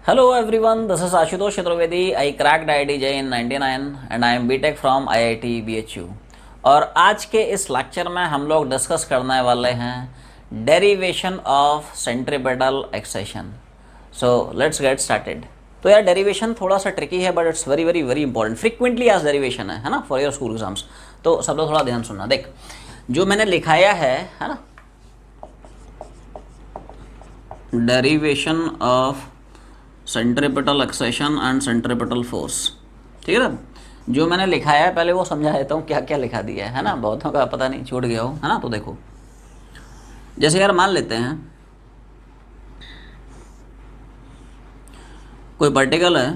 Hello everyone, this is Ashutosh Chaturvedi. I cracked IIT JEE in 99 and I am BTech from IIT BHU. और आज के इस lecture में हम लोग डिस्कस करने वाले हैं derivation of centripetal acceleration. So let's get started. तो यार डेरिवेशन थोड़ा सा ट्रिकी है but it's very very very important. Frequently आज डेरिवेशन है ना फॉर योर स्कूल एग्जाम्स. तो सब लोग थोड़ा ध्यान सुनना. देख जो मैंने लिखाया है ना, derivation of centripetal acceleration and centripetal force. ठीक है ना, जो मैंने लिखा है पहले वो समझा देता हूँ क्या क्या लिखा दिया है ना. बहुतों का पता नहीं छूट गया हो है ना. तो देखो जैसे यार मान लेते हैं कोई पार्टिकल है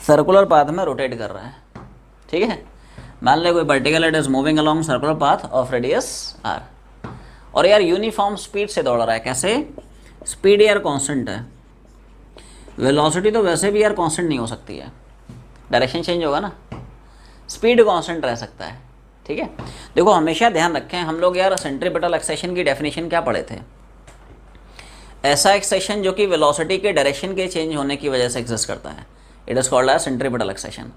सर्कुलर पाथ में रोटेट कर रहा है. ठीक है, मान ले कोई particle it is moving along circular path of radius R और यार यूनिफॉर्म स्पीड से दौड़ रहा है. कैसे? स्पीड यार कांस्टेंट है, वेलोसिटी तो वैसे भी यार कांस्टेंट नहीं हो सकती है, डायरेक्शन चेंज होगा ना. स्पीड कांस्टेंट रह सकता है. ठीक है, देखो हमेशा ध्यान रखें हम लोग यार सेंट्रीपेटल एक्सेशन की डेफिनेशन क्या पढ़े थे. ऐसा एक्सेशन जो कि वेलोसिटी के डायरेक्शन के चेंज होने की वजह से एग्जिस्ट करता है, it is called as centripetal acceleration.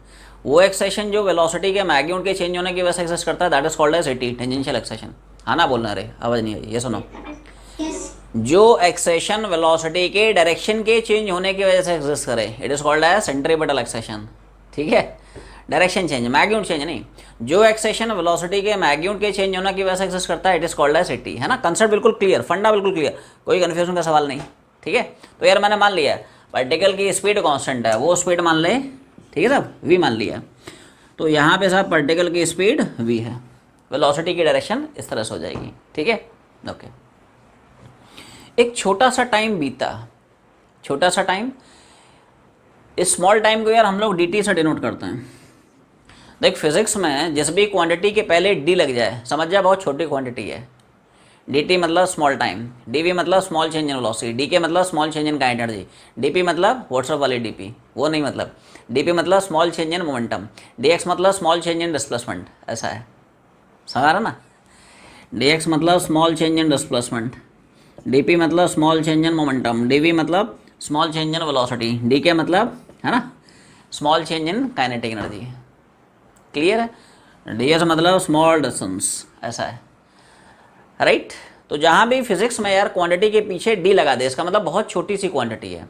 वो एक्सेशन जो वेलोसिटी के मैग्नीट्यूड के चेंज होने की वजह से एग्जिस्ट करता है that is called as AT tangential acceleration. हाँ ना बोलना रे, आवाज़ नहीं आई, ये सुनो. जो एक्सेशन वेलोसिटी के डायरेक्शन के चेंज होने की वजह से एग्जिस्ट करे it is called as centripetal acceleration. ठीक है, डायरेक्शन चेंज, मैग्नीट्यूड चेंज नहीं. जो एक्सेशन वेलोसिटी के मैग्नीट्यूड के चेंज होने की वजह से एग्जिस्ट करता है it is called as AT. है ना, कंसेप्ट बिल्कुल क्लियर, फंडा बिल्कुल क्लियर, कोई कन्फ्यूजन का सवाल नहीं. ठीक है, तो यार मैंने मान लिया पार्टिकल की स्पीड कांस्टेंट है, वो स्पीड मान ले. ठीक है साहब, वी मान लिया. तो यहाँ पे साहब पार्टिकल की स्पीड वी है, वेलोसिटी की डायरेक्शन इस तरह से हो जाएगी. ठीक है, ओके. एक छोटा सा टाइम बीता, छोटा सा टाइम, इस स्मॉल टाइम को यार हम लोग dt से डिनोट करते हैं. देख फिजिक्स में जिस भी क्वांटिटी के पहले d लग जाए समझ जा बहुत छोटी क्वांटिटी है. dt मतलब स्मॉल टाइम, dv मतलब small change in velocity, dk मतलब small change in kinetic energy, dp मतलब व्हाट्सएप वाली dp वो नहीं, मतलब dp मतलब small change in momentum, dx मतलब स्मॉल चेंज इन डिस्प्लेसमेंट. ऐसा है, समझ रहा ना. dx मतलब small change in displacement, dp मतलब small change in momentum, dv मतलब small change in velocity, dk मतलब है ना small change in kinetic energy. Clear है. ds मतलब स्मॉल डिस्टेंस. ऐसा है, राइट. तो जहाँ भी फिजिक्स में यार क्वांटिटी के पीछे d लगा दे इसका मतलब बहुत छोटी सी क्वांटिटी है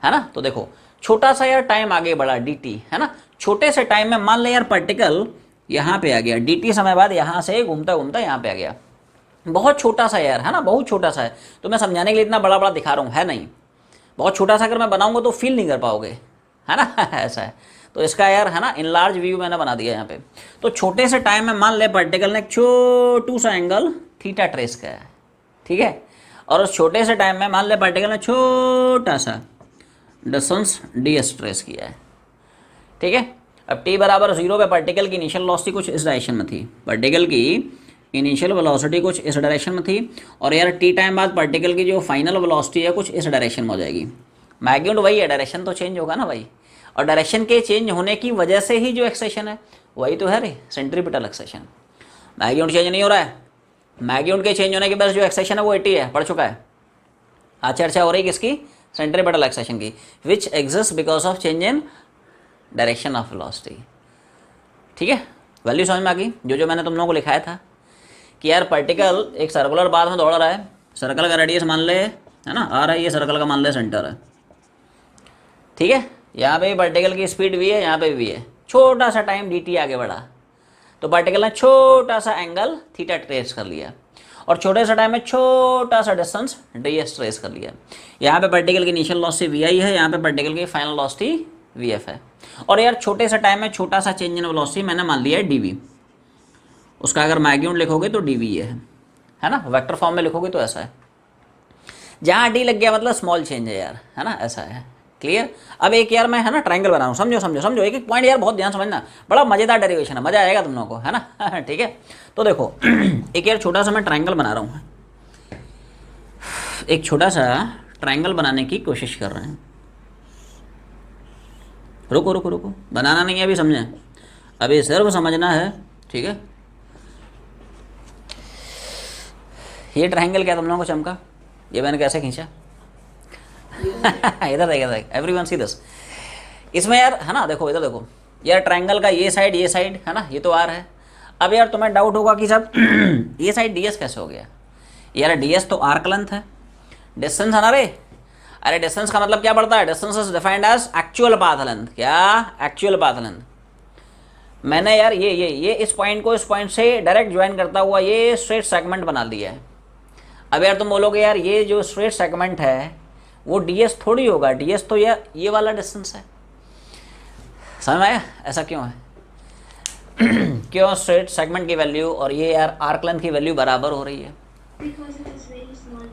ना. तो देखो छोटा सा यार टाइम आगे बढ़ा dt है ना. छोटे से टाइम में मान ले यार पार्टिकल यहाँ पे आ गया, dt समय बाद यहाँ से घूमता घूमता यहाँ पे आ गया. बहुत छोटा सा यार है ना, बहुत छोटा सा है. तो मैं समझाने के लिए इतना बड़ा बड़ा दिखा रहा हूँ, है नहीं. बहुत छोटा सा अगर मैं बनाऊंगा तो फील नहीं कर पाओगे, है ना. ऐसा है. तो इसका यार है ना इनलार्ज व्यू मैंने बना दिया यहाँ पे. तो छोटे से टाइम में मान ले पार्टिकल ने एक छोटू सा एंगल थीटा ट्रेस किया है. ठीक है, और उस छोटे से टाइम में मान ले पार्टिकल ने छोटा सा डिस्टेंस ds ट्रेस किया है. ठीक है, अब t बराबर 0 पे पार्टिकल की इनिशियल वेलोसिटी कुछ इस डायरेक्शन में थी, पार्टिकल की इनिशियल वेलोसिटी कुछ इस डायरेक्शन में थी और यार टी टाइम बाद पार्टिकल की जो फाइनल वेलोसिटी है कुछ इस डायरेक्शन में हो जाएगी. मैग्नीट्यूड वही है, डायरेक्शन तो चेंज होगा ना भाई. और डायरेक्शन के चेंज होने की वजह से ही जो एक्सेशन है वही तो है रे सेंट्रीपेटल एक्सेशन. मैग्नीट्यूड चेंज नहीं हो रहा है, मैग्नीट्यूड के चेंज होने के बाद जो एक्सेशन है वो 80 है, पढ़ चुका है. आज चर्चा हो रही है किसकी? सेंट्रीपेटल एक्सेशन की, which exist because of change in direction of velocity. ठीक है, वैल्यू समझ में आ गई. जो जो मैंने तुम लोगों को लिखाया था कि यार पार्टिकल एक सर्कुलर पाथ में दौड़ रहा है, सर्कल का रेडियस मान ले है ना आ रहा है, ये सर्कल का मान ले सेंटर है. ठीक है, यहाँ पे पार्टिकल की स्पीड v है, यहाँ पे v है. छोटा सा टाइम dt आगे बढ़ा तो पार्टिकल ने छोटा सा एंगल थीटा ट्रेस कर लिया और छोटे सा टाइम में छोटा सा डिस्टेंस ds ट्रेस कर लिया. यहाँ पे पार्टिकल की इनिशियल वेलोसिटी vi है, यहाँ पे पार्टिकल की फाइनल वेलोसिटी vf है. और यार छोटे सा टाइम में छोटा सा चेंज इन वेलोसिटी मैंने मान लिया है dv. उसका अगर मैग्नीट्यूड लिखोगे तो dv है ना, वेक्टर फॉर्म में लिखोगे तो ऐसा है. जहाँ d लग गया मतलब स्मॉल चेंज है यार, है ना. ऐसा है, क्लियर. अब एक यार मैं है ना ट्रायंगल बना रहा हूँ, समझो समझो समझो एक एक पॉइंट यार, बहुत ध्यान समझना, बड़ा मजेदार डेरिवेशन है, मजा आएगा तुम लोगों को, है ना. ठीक है, तो देखो एक यार छोटा सा मैं ट्रायंगल बना रहा हूँ, एक छोटा सा ट्रायंगल बनाने की कोशिश कर रहे हैं. रुको रुको रुको, बनाना नहीं है अभी, समझे, अभी सिर्फ समझना है. ठीक है, ये ट्रायंगल क्या तुम लोगों को चमका, ये मैंने कैसे खींचा. इधर देख एवरीवन सी दिस। इसमें यार है ना, देखो इधर देखो यार, ट्रायंगल का ये साइड है ना, ये तो आर है। अब यार तुम्हें डाउट होगा कि जब ये साइड ds कैसे हो गया यार, ds तो आर्क लेंथ है, डिस्टेंस है ना रे। अरे डिस्टेंस का मतलब क्या पड़ता है, distance is defined as actual path length. क्या एक्चुअल पाथ लेंथ। मैंने यार ये इस पॉइंट को इस पॉइंट से डायरेक्ट ज्वाइन करता हुआ ये स्ट्रेट सेगमेंट बना दिया है। अब यार तुम बोलोगे यार ये जो स्ट्रेट सेगमेंट है वो ds थोड़ी होगा, ds तो यार ये वाला डिस्टेंस है। समझ में आया ऐसा क्यों है? क्यों स्ट्रेट सेगमेंट की वैल्यू और ये यार आर्क लेंथ की वैल्यू बराबर हो रही है?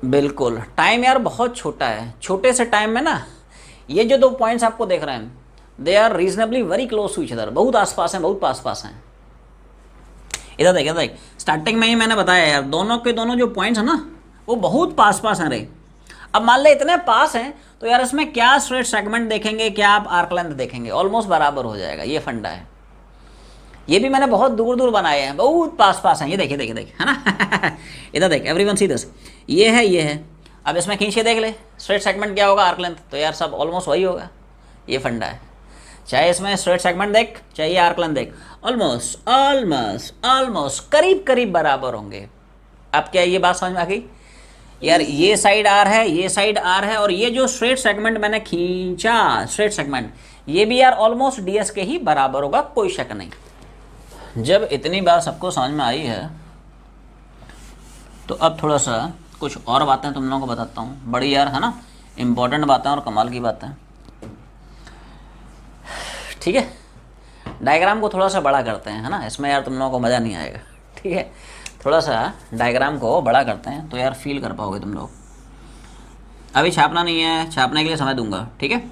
बिल्कुल, टाइम यार बहुत छोटा है। छोटे से टाइम में ना ये जो दो पॉइंट्स आपको देख रहे हैं they are reasonably very close to each other, बहुत आसपास हैं, बहुत पास हैं। इधर देख स्टार्टिंग में ही मैंने बताया यार, दोनों के दोनों जो पॉइंट्स हैं ना वो बहुत पास हैं रे। अब मान ले इतने पास हैं तो यार इसमें क्या स्ट्रेट सेगमेंट देखेंगे, क्या आप आर्क लेंथ देखेंगे, ऑलमोस्ट बराबर हो जाएगा। ये फंडा है। ये भी मैंने बहुत दूर दूर बनाए हैं, बहुत पास हैं। ये देखिए है ना। इधर देख एवरीवन सी दिस, ये है। अब इसमें खींच के देख ले स्ट्रेट सेगमेंट क्या होगा, आर्क लेंथ, तो यार सब ऑलमोस्ट वही होगा। ये फंडा है। चाहे इसमें स्ट्रेट सेगमेंट देख चाहे आर्क लेंथ देख, ऑलमोस्ट करीब बराबर होंगे। अब क्या ये बात समझ में आ गई यार? ये साइड आर है, ये साइड आर है, और ये जो स्ट्रेट सेगमेंट मैंने खींचा स्ट्रेट सेगमेंट, ये भी यार ऑलमोस्ट ds के ही बराबर होगा, कोई शक नहीं। जब इतनी बात सबको समझ में आई है तो अब थोड़ा सा कुछ और बातें तुम लोगों को बताता हूँ। बड़ी यार है ना इम्पोर्टेंट बातें और कमाल की बातें। ठीक है, डायग्राम को थोड़ा सा बड़ा करते हैं है ना, इसमें यार तुम लोगों को मज़ा नहीं आएगा। ठीक है, थोड़ा सा डायग्राम को बड़ा करते हैं तो यार फील कर पाओगे तुम लोग। अभी छापना नहीं है, छापने के लिए समय दूंगा। ठीक है,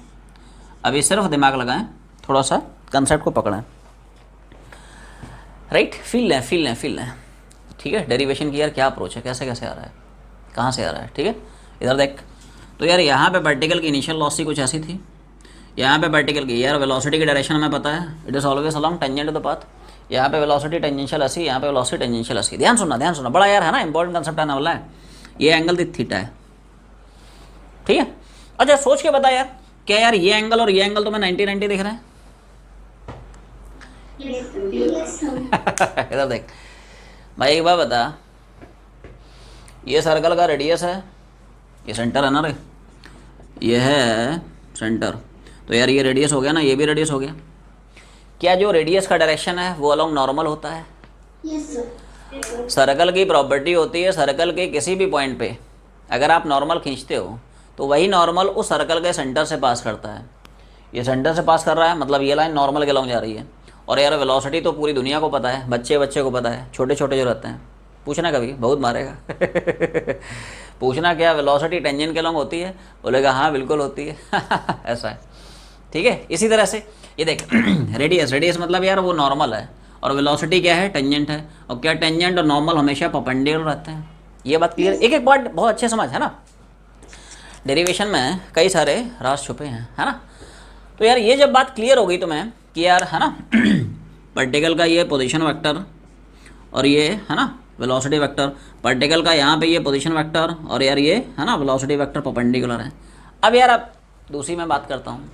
अभी सिर्फ दिमाग लगाएं, थोड़ा सा कंसेप्ट को पकड़ें। राइट, फील लें। ठीक है, डेरिवेशन की यार क्या अप्रोच है, कैसे आ रहा है, कहाँ से आ रहा है। ठीक है, इधर देख तो यार यहाँ पे पार्टिकल की इनिशियल वेलोसिटी कुछ ऐसी थी, यहाँ पे पार्टिकल की यार वेलोसिटी की डायरेक्शन हमें पता है, it is always along tangent to the path. यहाँ पे वेलोसिटी टेंजेंशियल ऐसी, यहाँ पे वेलोसिटी टेंजेंशियल ऐसी। ध्यान सुनना बड़ा यार है ना इंपॉर्टेंट कंसेप्ट आने वाला है। ये एंगल थीटा है। ठीक है, अच्छा सोच के बता यार, क्या यार ये एंगल और ये एंगल तुम्हें 90-90 दिख रहे हैं? इधर देख भाई, एक बार बता, ये सर्कल का रेडियस है, ये सेंटर है ना रे, ये है सेंटर, तो यार ये रेडियस हो गया ना, ये भी रेडियस हो गया। क्या जो रेडियस का डायरेक्शन है वो अलोंग नॉर्मल होता है? Yes sir. सर्कल की प्रॉपर्टी होती है, सर्कल के किसी भी पॉइंट पे अगर आप नॉर्मल खींचते हो तो वही नॉर्मल उस सर्कल के सेंटर से पास करता है। ये सेंटर से पास कर रहा है मतलब ये लाइन नॉर्मल के अलोंग जा रही है। और यार वेलोसिटी तो पूरी दुनिया को पता है, बच्चे को पता है, छोटे जो रहते हैं। पूछना कभी, बहुत मारेगा। पूछना क्या वेलोसिटी टेंजेंट के अलोंग होती है, बोलेगा हाँ बिल्कुल होती है। ऐसा है। ठीक है, इसी तरह से ये देख रेडियस मतलब यार वो नॉर्मल है, और वेलोसिटी क्या है, टेंजेंट है। और क्या टेंजेंट और नॉर्मल हमेशा परपेंडिकुलर रहते हैं। ये बात क्लियर, एक पॉइंट बहुत अच्छे समझ है ना। डेरिवेशन में कई सारे राज छुपे हैं है ना। तो यार ये जब बात क्लियर हो गई तुम्हें कि यार है ना पार्टिकल का ये पोजीशन वेक्टर और ये है ना वेलोसिटी वेक्टर, पार्टिकल का यहाँ पे ये पोजीशन वेक्टर और यार ये है ना वेलोसिटी वेक्टर परपेंडिकुलर है। अब यार अब दूसरी मैं बात करता हूँ,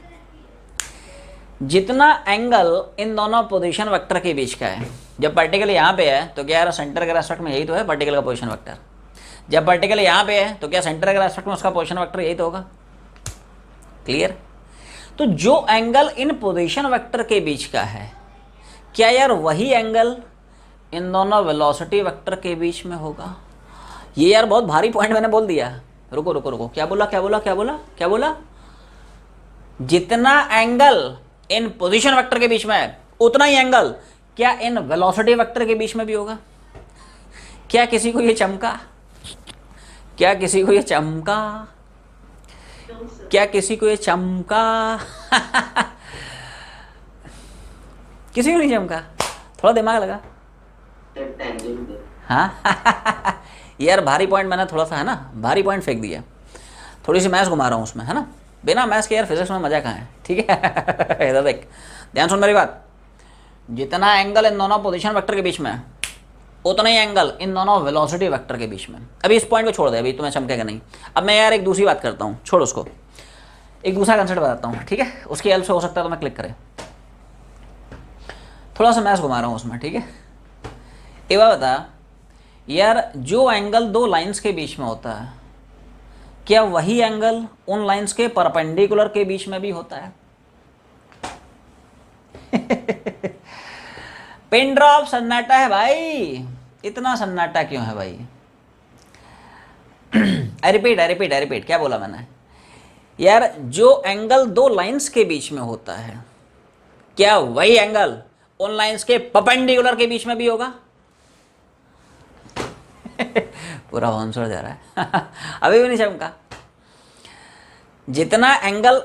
जितना एंगल इन दोनों पोजीशन वेक्टर के बीच का है, जब पार्टिकल यहाँ पे है तो क्या यार सेंटर के रेस्पेक्ट में यही तो है पार्टिकल का पोजीशन वेक्टर। जब पार्टिकल यहाँ पे है तो क्या सेंटर के रेस्पेक्ट में उसका पोजीशन वेक्टर यही तो होगा। क्लियर? तो जो एंगल इन पोजीशन वेक्टर के बीच का है, क्या यार वही एंगल इन दोनों वेलोसिटी वेक्टर के बीच में होगा? ये यार बहुत भारी पॉइंट मैंने बोल दिया। रुको, क्या बोला? जितना एंगल इन पोजीशन वेक्टर के बीच में है उतना ही एंगल क्या इन वेलोसिटी वेक्टर के बीच में भी होगा? क्या किसी को ये चमका? किसी को नहीं चमका? थोड़ा दिमाग लगा। हाँ। यार भारी पॉइंट मैंने थोड़ा सा है ना भारी पॉइंट फेंक दिया, थोड़ी सी मैथ्स घुमा रहा हूँ उसमें है ना। बिना मैथ्स के यार फिजिक्स में मजा कहाँ है। ठीक है, इधर देख, ध्यान सुन मेरी बात। जितना एंगल इन दोनों पोजीशन वेक्टर के बीच में है उतना ही एंगल इन दोनों वेलोसिटी वेक्टर के बीच में। अभी इस पॉइंट को छोड़ दे, अभी तुम्हें चमकेगा नहीं। अब मैं यार एक दूसरी बात करता हूँ, छोड़ उसको। एक दूसरा कंसेप्ट बताता हूँ, ठीक है, उसकी हेल्प से हो सकता है तो मैं क्लिक करें, थोड़ा सा मैच घुमा रहा हूँ उसमें, ठीक है। एक बात बता यार, जो एंगल दो लाइंस के बीच में होता है, क्या वही एंगल उन लाइंस के परपेंडिकुलर के बीच में भी होता है? पिन ड्रॉप सन्नाटा है भाई, इतना सन्नाटा क्यों है भाई? आई रिपीट, क्या बोला मैंने यार? जो एंगल दो लाइंस के बीच में होता है, क्या वही एंगल उन लाइंस के परपेंडिकुलर के बीच में भी होगा? पूरा आंसर दे रहा है। अभी भी नहीं चमका। जितना एंगल,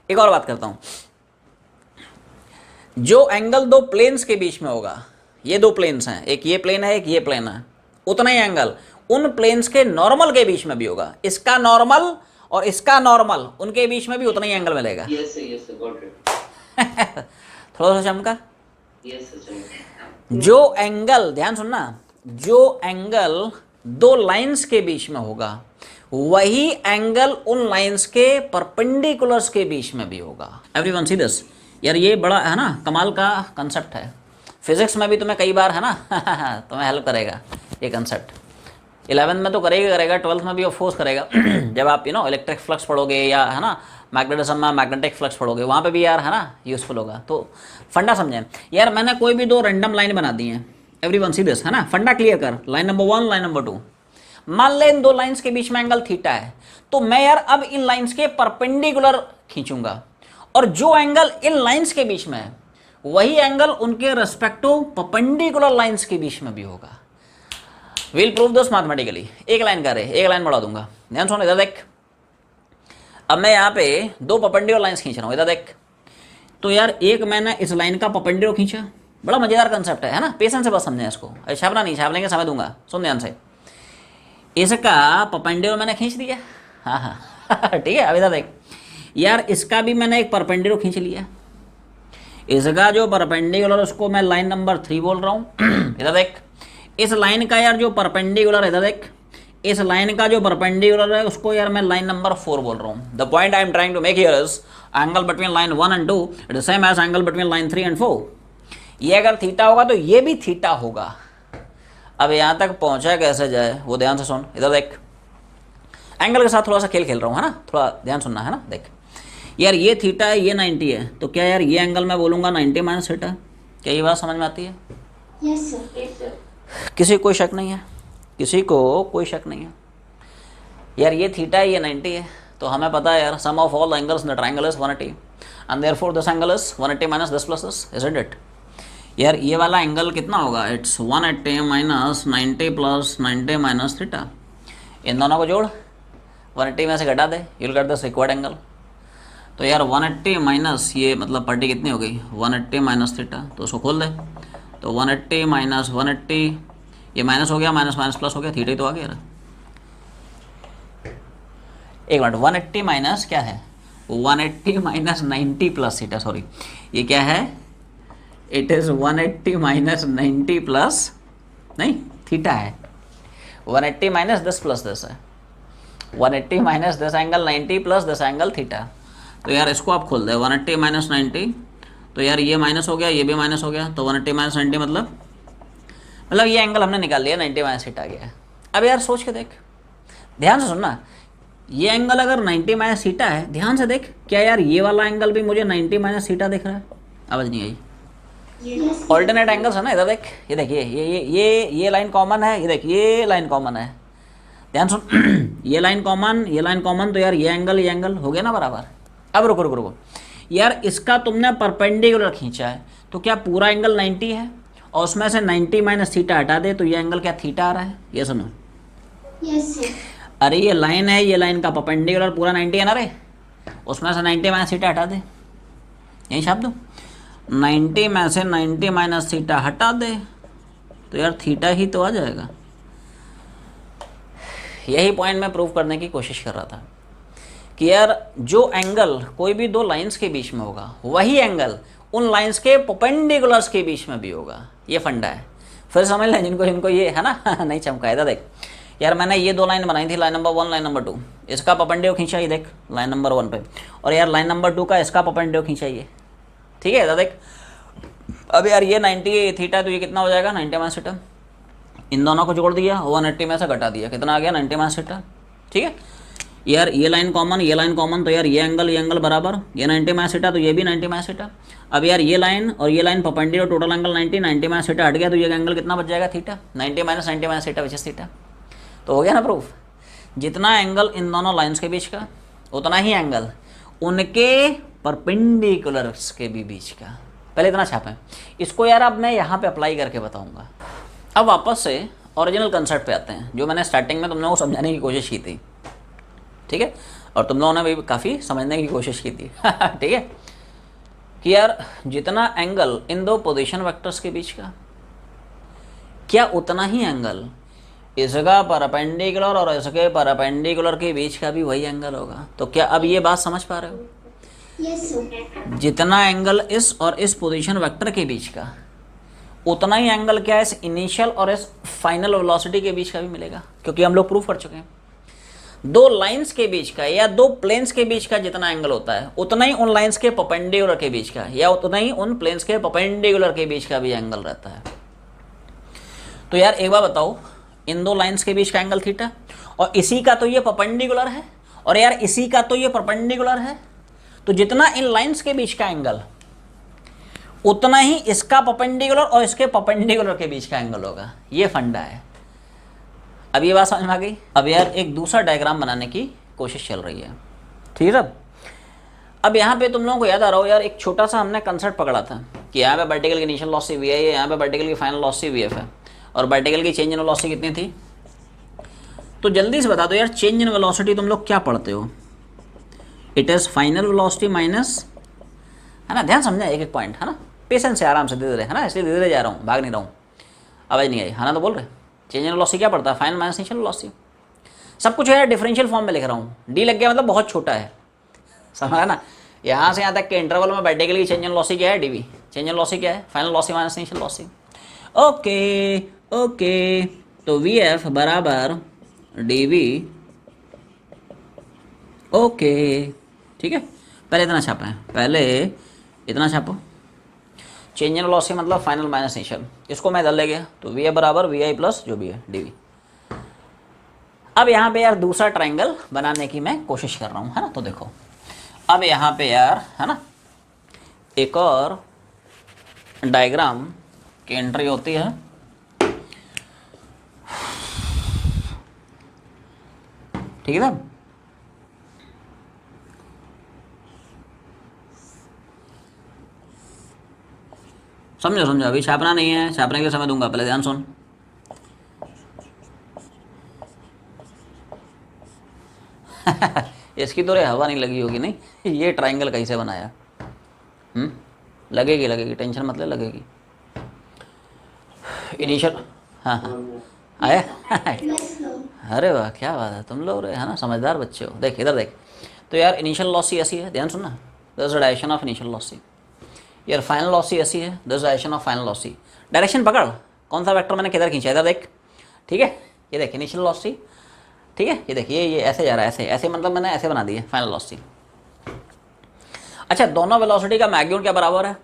एक और बात करता हूं, जो एंगल दो प्लेन्स के बीच में होगा, ये दो प्लेन्स हैं, एक ये प्लेन है एक ये प्लेन है, उतना ही एंगल उन प्लेन्स के नॉर्मल के बीच में भी होगा। इसका नॉर्मल और इसका नॉर्मल, उनके बीच में भी उतना ही एंगल मिलेगा। yes got it। थोड़ा सा चमका। yes जो एंगल, ध्यान सुनना, जो एंगल दो लाइंस के बीच में होगा, वही एंगल उन लाइंस के परपेंडिकुलर्स के बीच में भी होगा। Everyone see this. यार ये बड़ा है ना कमाल का कंसेप्ट है। फिजिक्स में भी तुम्हें कई बार है ना तुम्हें हेल्प करेगा ये कंसेप्ट। 11th में तो करेगा 12th में भी ऑफ कोर्स करेगा। जब आप इलेक्ट्रिक फ्लक्स पढ़ोगे या है ना मैग्नेटिज्म में मैग्नेटिक फ्लक्स पढ़ोगे, वहाँ पे भी यार है ना यूजफुल होगा। तो फंडा समझें यार, मैंने कोई भी दो रैंडम लाइन बना दी हैं, एवरीवन सी दिस, है ना। फंडा क्लियर कर, लाइन नंबर 1 लाइन नंबर 2। मान ले इन दो लाइंस के बीच में एंगल थीटा है, तो मैं यार अब इन लाइंस के परपेंडिकुलर खींचूंगा, और जो एंगल इन लाइंस के बीच में है, वही एंगल उनके रेस्पेक्टिव परपेंडिकुलर लाइंस के बीच में भी होगा। Will prove this mathematically. एक लाइन का रहे, एक लाइन बढ़ा दूंगा। ध्यान सुन, इधर देख। अब मैं यहाँ पे दो परपेंडिकुलर लाइंस खींच रहा हूँ, इधर देख। तो यार एक मैंने इस लाइन का परपेंडिकुलर खींचा, बड़ा मजेदार कंसेप्ट है ना। पेशेंस से बस समझें इसको, छापना नहीं, छाप लेंगे समय दूंगा, सुन ध्यान से। इसका परपेंडिकुलर मैंने खींच दिया, हाँ ठीक है। अब इधर देख यार, इसका भी मैंने एक परपेंडिकुलर खींच लिया। इसका जो परपेंडिकुलर उसको मैं लाइन नंबर 3 बोल रहा हूँ। इधर देख, इस लाइन का यार जो परपेंडिकुलर, इधर देख, इस लाइन का जो परपेंडिकुलर है उसको यार मैं लाइन नंबर 4 बोल रहा हूँ। The point I am trying to make here is angle between line 1 and 2 it is same as angle between line 3 and 4। ये अगर थीटा होगा तो ये भी थीटा होगा। अब यहाँ तक पहुँचा कैसे जाए वो ध्यान से सुन। इधर देख, एंगल के साथ थोड़ा सा खेल रहा हूँ, है ना, थोड़ा ध्यान सुनना, है ना। देख यार, ये थीटा है, ये 90 है, तो क्या यार ये एंगल मैं बोलूँगा 90 माइनस थीटा। क्या ये बात समझ में आती है? Yes sir. किसी को कोई शक नहीं है? किसी को कोई शक नहीं है? यार ये थीटा है, ये 90 है, तो हमें पता है यार sum of all the angles in the triangle is 180 and therefore this angle is 180 minus this plus this, isn't it? यार ये वाला एंगल कितना होगा? It's 180 minus 90 plus 90 minus theta. इन दोनों को जोड़, 180 में से घटा दे, you will get this required angle. तो यार 180 माइनस ये मतलब पार्टी कितनी हो गई? 180 माइनस थीटा। तो उसको खोल दे, तो 180 माइनस 180, ये माइनस हो गया, माइनस माइनस प्लस हो गया, थीटा ही तो आ गया। एक मिनट, 180 माइनस क्या है? 180 माइनस 90 प्लस थीटा, सॉरी ये क्या है? इट इज़ 180 माइनस 90 प्लस, नहीं थीटा है, 180 माइनस दिस प्लस दिस है, 180 minus this angle 90 plus this angle theta. तो यार इसको आप खोल दे, 180 माइनस 90, तो यार ये माइनस हो गया, ये भी माइनस हो गया, तो 180 माइनस 90 मतलब ये एंगल हमने निकाल लिया, 90 माइनस थीटा गया। अब यार सोच के देख, ध्यान से सुनना, ये एंगल अगर 90 माइनस थीटा है, ध्यान से देख, क्या यार ये वाला एंगल भी मुझे 90 माइनस थीटा दिख रहा है? आवाज़ नहीं आई? ऑल्टरनेट एंगल्स है ना। इधर देख, ये देखिए, ये लाइन कॉमन है, ये देख ये लाइन कॉमन है, ध्यान सुन। ये लाइन कॉमन, ये लाइन कॉमन, तो यार ये एंगल हो गया ना बराबर। अब रुको यार, इसका तुमने परपेंडिकुलर खींचा है, तो क्या पूरा एंगल 90 है और उसमें से 90 माइनस थीटा हटा दे, तो ये एंगल क्या थीटा आ रहा है? ये सुनो, यस। अरे ये लाइन है, ये लाइन का परपेंडिकुलर पूरा 90 है ना रे, उसमें से 90 माइनस थीटा हटा दे, यही छाप दो, 90 में से 90 माइनस थीटा हटा दे, तो यार थीटा ही तो आ जाएगा। यही पॉइंट मैं प्रूव करने की कोशिश कर रहा था कि यार जो एंगल कोई भी दो लाइंस के बीच में होगा, वही एंगल उन लाइंस के परपेंडिकुलर्स के बीच में भी होगा। ये फंडा है, फिर समझ लें जिनको ये है ना नहीं चमका। इधर देख, यार मैंने ये दो लाइन बनाई थी, लाइन नंबर 1 लाइन नंबर 2, इसका परपेंडिकुलर खींचा ये देख लाइन नंबर 1 पे, और यार लाइन नंबर 2 का इसका परपेंडिकुलर खींचा ये, ठीक है। इधर देख, अब यार ये 90 थीटा, तो ये कितना हो जाएगा 90 माइनस थीटा, इन दोनों को जोड़ दिया 180 में से घटा दिया, कितना आ गया 90 माइनस थीटा, ठीक है। यार ये लाइन कॉमन, ये लाइन कॉमन, तो यार ये एंगल बराबर, ये 90 माइनस थीटा तो ये भी 90 माइनस थीटा। अब यार ये लाइन और ये line perpendicular, total angle 90 minus theta हट गया, तो ये एंगल कितना बच जाएगा theta, 90 minus theta which is theta. तो हो गया ना प्रूफ। जितना एंगल इन दोनों लाइन्स के बीच का, उतना ही एंगल उनके परपेंडिकुलर्स के भी बीच का। पहले इतना छापें इसको यार, अब मैं यहाँ पे अप्लाई करके बताऊँगा। अब वापस से ओरिजिनल कंसेप्ट पे आते हैं, जो मैंने स्टार्टिंग में तुम लोगों को समझाने की कोशिश की थी, ठीक है, और तुम लोगों ने भी काफ़ी समझने की कोशिश की थी ठीक है, कि यार जितना एंगल इन दो पोजीशन वेक्टर्स के बीच का, क्या उतना ही एंगल इसका परपेंडिकुलर और इसके परपेंडिकुलर के बीच का भी वही एंगल होगा। तो क्या अब ये बात समझ पा रहे हो? Yes sir. जितना एंगल इस और इस पोजीशन वेक्टर के बीच का, उतना ही एंगल क्या है इस इनिशियल और इस फाइनल वेलोसिटी के बीच का भी मिलेगा, क्योंकि हम लोग प्रूफ कर चुके हैं दो लाइंस के बीच का या दो प्लेन्स के बीच का जितना एंगल होता है, उतना ही उन लाइंस के परपेंडिकुलर के बीच का या उतना ही उन प्लेन्स के परपेंडिकुलर के बीच का भी एंगल रहता है। तो यार एक बार बताओ, इन दो लाइंस के बीच का एंगल थीटा, और इसी का तो ये परपेंडिकुलर है, और यार इसी का तो ये परपेंडिकुलर है, तो जितना इन लाइंस के बीच का एंगल, उतना ही इसका परपेंडिकुलर और इसके परपेंडिकुलर के बीच का एंगल होगा। ये फंडा है। अब ये बात समझ में आ गई। अब यार एक दूसरा डायग्राम बनाने की कोशिश चल रही है, ठीक है सब। अब यहाँ पे तुम लोगों को याद आ रहा हो यार, एक छोटा सा हमने कंसेप्ट पकड़ा था कि यहाँ पे वर्टिकल की इनिशियल वेलोसिटी वी है, यहाँ पे वर्टिकल की फाइनल वेलोसिटी वी एफ है, और वर्टिकल की चेंज इन वेलोसिटी कितनी थी। तो जल्दी से बता दो यार, चेंज इन वेलोसिटी तुम लोग क्या पढ़ते हो? It is final velocity minus, है ना, ध्यान समझा एक एक पॉइंट, है ना, पेशेंस से आराम से धीरे धीरे, है ना, इसलिए धीरे धीरे जा रहा हूँ, भाग नहीं रहा हूँ, आवाज़ नहीं आई, है ना, तो बोल रहे चेंज इन वेलोसिटी क्या पड़ता है, फाइनल माइनस इनिशियल वेलोसिटी। सब कुछ है डिफरेंशियल फॉर्म में लिख रहा हूँ, डी लग गया मतलब बहुत छोटा है, समझ है ना। यहाँ से यहाँ तक के इंटरवल में वर्टिकल की चेंज इन वेलोसिटी क्या है, डीवी, चेंज इन वेलोसिटी क्या है, final velocity minus initial velocity. Okay okay, तो वी एफ बराबर डी वी, ओके, ठीक है। पहले इतना छापा है, पहले इतना छापो, चेंज इन वेलोसिटी मतलब फाइनल माइनस इनिशियल, इसको मैं इधर ले गया, तो वी ए बराबर वी आई प्लस जो भी है डी वी। अब यहाँ पे यार दूसरा ट्राइंगल बनाने की मैं कोशिश कर रहा हूँ, है ना। तो देखो अब यहाँ पे यार, है ना, एक और डायग्राम की एंट्री होती है। ठीक है ना, समझो समझो, अभी छापना नहीं है, छापने के लिए समय दूंगा, पहले ध्यान सुन। इसकी तो रे हवा नहीं लगी होगी, नहीं ये ट्राइंगल कैसे बनाया, लगेगी लगेगी, टेंशन मत ले, लगेगी। इनिशियल, हाँ हाँ आया यस सर। अरे वाह क्या बात है, तुम लोग रे, है ना, समझदार बच्चे हो। देख इधर देख, तो यार इनिशियल वेलोसिटी ऐसी है, ध्यान सुनना, this is direction of initial velocity. यार फाइनल वेलोसिटी ऐसी है, this direction of final velocity. Direction पकड़, कौन सा वेक्टर मैंने किधर खींचा, इधर देख, ठीक है, ये देख इनिशियल वेलोसिटी, ठीक है, ये देख ये ऐसे जा रहा है, ऐसे ऐसे मतलब मैंने ऐसे बना दी है फाइनल वेलोसिटी। अच्छा, दोनों वेलोसिटी का मैग्नीट्यूड क्या बराबर है?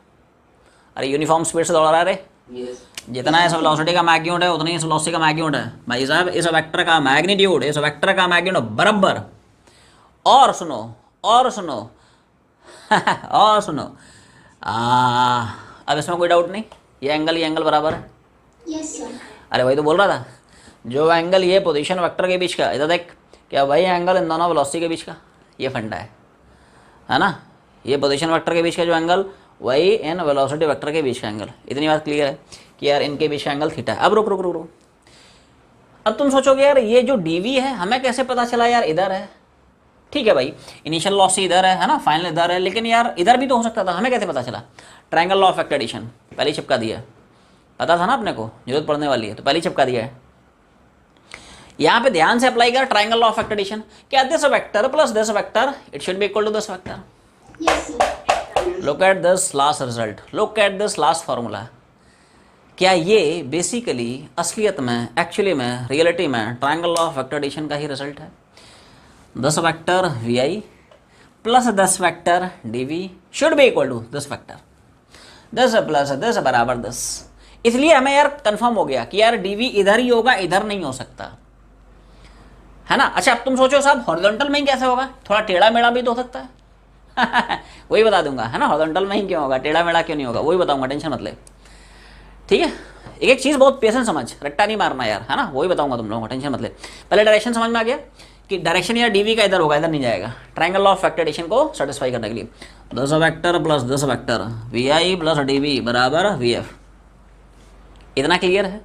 अरे यूनिफॉर्म स्पीड से दौड़ रहा है रे, यस। जितना इस वेलोसिटी का मैग्नीट्यूड है उतनी इस वेलोसिटी का मैग्नीट्यूड है भाई साहब। इस वेक्टर का मैग्नीट्यूड, इस वेक्टर का मैग्नीट्यूड बराबर। और सुनो, और सुनो और सुनो, अब इसमें कोई डाउट नहीं, ये एंगल बराबर है। Yes sir. अरे भाई तो बोल रहा था, जो एंगल ये पोजीशन वेक्टर के बीच का, इधर देख, क्या वही एंगल इन दोनों वेलोसिटी के बीच का, ये फंडा है ना। ये पोजीशन वेक्टर के बीच का जो एंगल, वही इन वेलोसिटी वेक्टर के बीच का एंगल। इतनी बात क्लियर है कि यार इनके बीच का एंगल थीटा है। अब रुक रुक रुक रुक, अब तुम सोचोगे यार ये जो डीवी है हमें कैसे पता चला यार इधर है। ठीक है भाई, इनिशियल वेलोसिटी इधर है ना, फाइनल इधर है, लेकिन यार इधर भी तो हो सकता था, हमें कैसे पता चला? Triangle law of vector addition पहले ही चिपका दिया है, पता था ना अपने को, जरूरत पड़ने वाली है तो पहले ही चिपका दिया है। यहाँ पे ध्यान से अप्लाई कर triangle law of vector addition, क्या this vector plus this vector it should be equal to this vector. Yes sir. Look at this last result, look at this last formula, क्या ये बेसिकली असलियत में, actually में, reality में triangle of vector addition का ही result है? 10 vector V I plus 10 vector D V should be equal to 10 vector 10 plus 10 बराबर 10। इसलिए हमें यार कंफर्म हो गया कि यार डी वी इधर ही होगा, इधर नहीं हो सकता, है ना। अच्छा, अब तुम सोचो साहब हॉरिजॉन्टल में ही कैसे होगा? थोड़ा टेढ़ा मेढ़ा भी तो हो सकता है वही बता दूंगा, है ना। हॉरिजॉन्टल में ही क्यों होगा, टेढ़ा मेढ़ा क्यों नहीं होगा, वही बताऊंगा, टेंशन मत ले, ठीक है। एक एक चीज़ बहुत पेशेंस समझ, रट्टा नहीं मारना यार, है ना, वही बताऊंगा तुम लोगों को, टेंशन मत ले। पहले डायरेक्शन समझ में आ गया कि डायरेक्शन यार डीवी का इधर होगा, इधर नहीं जाएगा, ट्रायंगल ऑफ वेक्टर एडिशन को सेटिस्फाई करने के लिए। 10 vector plus 10 vector V I plus D V बराबर वी एफ। इतना क्लियर है?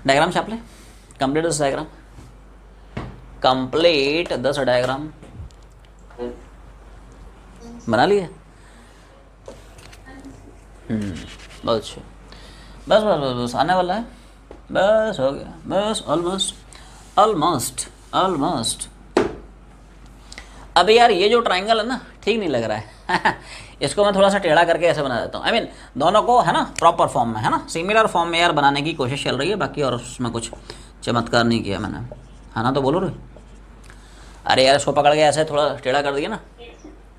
डायग्राम छाप ले, complete this diagram, complete this diagram बना लिए? बहुत अच्छा, बस बस बस बस आने वाला है, बस हो गया, बस ऑलमोस्ट ऑलमोस्ट ऑलमोस्ट। अब यार ये जो ट्रायंगल है ना, ठीक नहीं लग रहा है इसको मैं थोड़ा सा टेढ़ा करके ऐसे बना देता हूँ। आई मीन दोनों को, है ना, प्रॉपर फॉर्म में, है ना, सिमिलर फॉर्म में यार बनाने की कोशिश चल रही है, बाकी और उसमें कुछ चमत्कार नहीं किया मैंने, है ना। तो बोलो रे, अरे यार इसको पकड़ के ऐसे थोड़ा टेढ़ा कर दिया ना,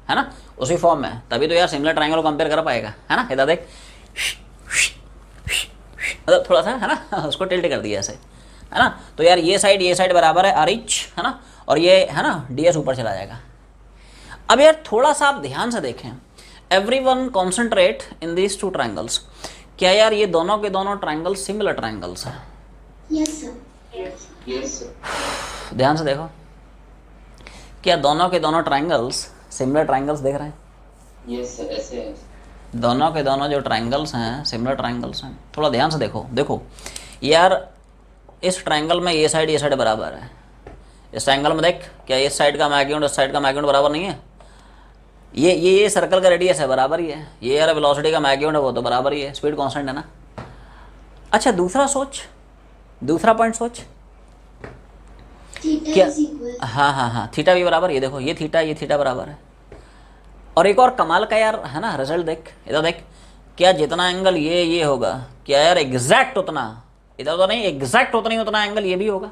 है ना, उसी फॉर्म में, तभी तो यार सिमिलर ट्रायंगल को कंपेयर कर पाएगा, है ना। इधर देख, मतलब थोड़ा सा, है ना, उसको टिल्ट कर दिया ऐसे, है ना। तो यार ये साइड बराबर है आर एच, है ना, और ये, है ना, डी एस ऊपर चला जाएगा। अब यार थोड़ा सा आप ध्यान से देखें, everyone concentrate in these two triangles. क्या यार ये दोनों के दोनों ट्रायंगल्स सिमिलर ट्रायंगल्स हैं? Yes, sir. Yes, sir. ध्यान से देखो, क्या दोनों के दोनों ट्रायंगल्स सिमिलर ट्रायंगल्स देख रहे हैं? यस सर, ऐसे है। दोनों के दोनों जो ट्रायंगल्स हैं सिमिलर ट्रायंगल्स हैं। थोड़ा ध्यान से देखो, देखो यार इस ट्रायंगल में ये साइड बराबर है, इस ट्रायंगल में देख, क्या इस साइड का मैग्नीट्यूड इस साइड का मैग्नीट्यूड बराबर नहीं है? ये सर्कल का रेडियस है, बराबर ही है। ये यार वेलोसिटी का मैग्नीट्यूड है, वो तो बराबर ही है, स्पीड कांस्टेंट है ना। अच्छा दूसरा सोच, दूसरा पॉइंट सोच, Theta क्या? is equal. हाँ, थीटा भी बराबर, ये देखो ये थीटा बराबर है। और एक और कमाल का यार, है ना, रिजल्ट देख, इधर देख, क्या जितना एंगल ये होगा, क्या यार एग्जैक्ट उतना, इधर तो नहीं, एग्जैक्ट उतना ही उतना एंगल ये भी होगा।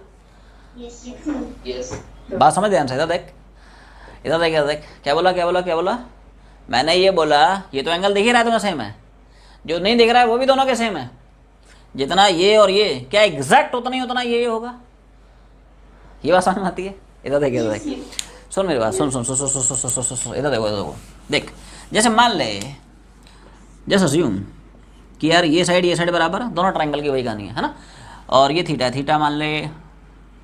Yes, sir. यस बात समझ ध्यान से, इधर देख, इधर देख, क्या बोला? मैंने ये बोला, ये तो एंगल दिख ही रहा है तुम्हें सेम है, जो नहीं दिख रहा है वो भी दोनों के सेम है। जितना ये और ये, क्या एग्जैक्ट उतना ही उतना ये होगा। ये बात समझ में आती है? इधर देख, सुन मेरी बात, सुन, इधर देखो, देख, जैसे मान ले, जैसे अस्यूम कि यार ये साइड बराबर है, दोनों ट्रायंगल की वही कहानी है ना। और ये थीटा मान ले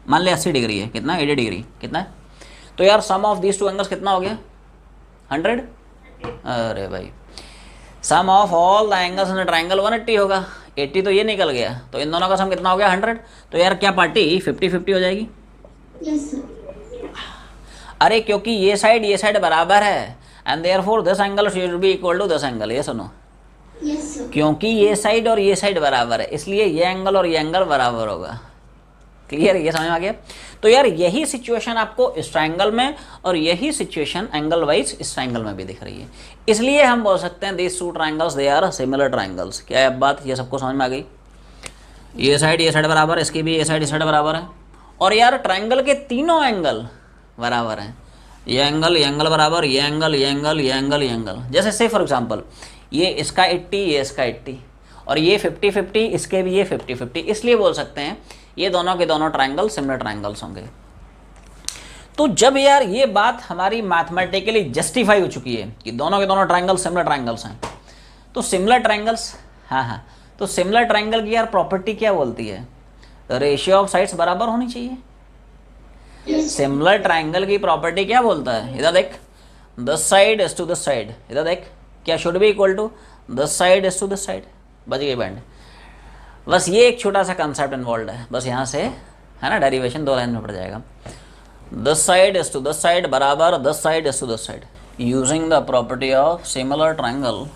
80 डिग्री है, कितना, 80 डिग्री कितना है, तो यार sum of these two angles कितना हो गया, 100। अरे भाई, sum of all the angles in triangle 180 होगा, 80 तो ये निकल गया, तो इन दोनों का सम कितना हो गया, 100। तो यार क्या पार्टी 50-50 हो जाएगी? Yes, sir. अरे क्योंकि ये साइड बराबर है, and therefore this angle should be equal to this angle. ये सुनो, Yes, sir. क्योंकि ये साइड और ये साइड बराबर है, इसलिए ये एंगल और ये एंगल बराबर होगा। क्लियर? ये समझ में आ गया? तो यार यही सिचुएशन आपको इस ट्रायंगल में और यही सिचुएशन एंगल वाइज इस ट्रायंगल में भी दिख रही है। इसलिए हम बोल सकते हैं these two triangles they are similar triangles. क्या है अब बात, ये सबको समझ में आ गई? ये साइड बराबर है, इसकी भी ये साइड बराबर है, और यार ट्रायंगल के तीनों एंगल बराबर हैं। ये एंगल बराबर, ये एंगल। जैसे से फॉर एग्जांपल ये इसका 80, ये इसका 80, और ये 50-50, इसके भी ये 50-50, इसलिए बोल सकते हैं ये दोनों के दोनों ट्रायंगल सिमिलर ट्रायंगल्स होंगे। तो जब यार ये बात हमारी मैथमेटिकली जस्टिफाई हो चुकी है कि दोनों के दोनों ट्रायंगल सिमिलर ट्रायंगल्स हैं, तो सिमिलर ट्रायंगल्स, हाँ, तो सिमिलर ट्रायंगल की यार प्रॉपर्टी क्या बोलती है? रेशियो ऑफ साइड्स बराबर होनी चाहिए। सिमिलर ट्रायंगल की प्रॉपर्टी क्या बोलता है? इधर देख, this side is to this side, इधर देख, क्या should be equal to this side is to this side. बच गई बैंड। बस ये एक छोटा सा कंसेप्ट इन्वॉल्व है, बस यहाँ से, है ना, डेरिवेशन 2 लाइन में पड़ जाएगा। This side is to this side बराबर this side is to this side, using the property of similar triangle.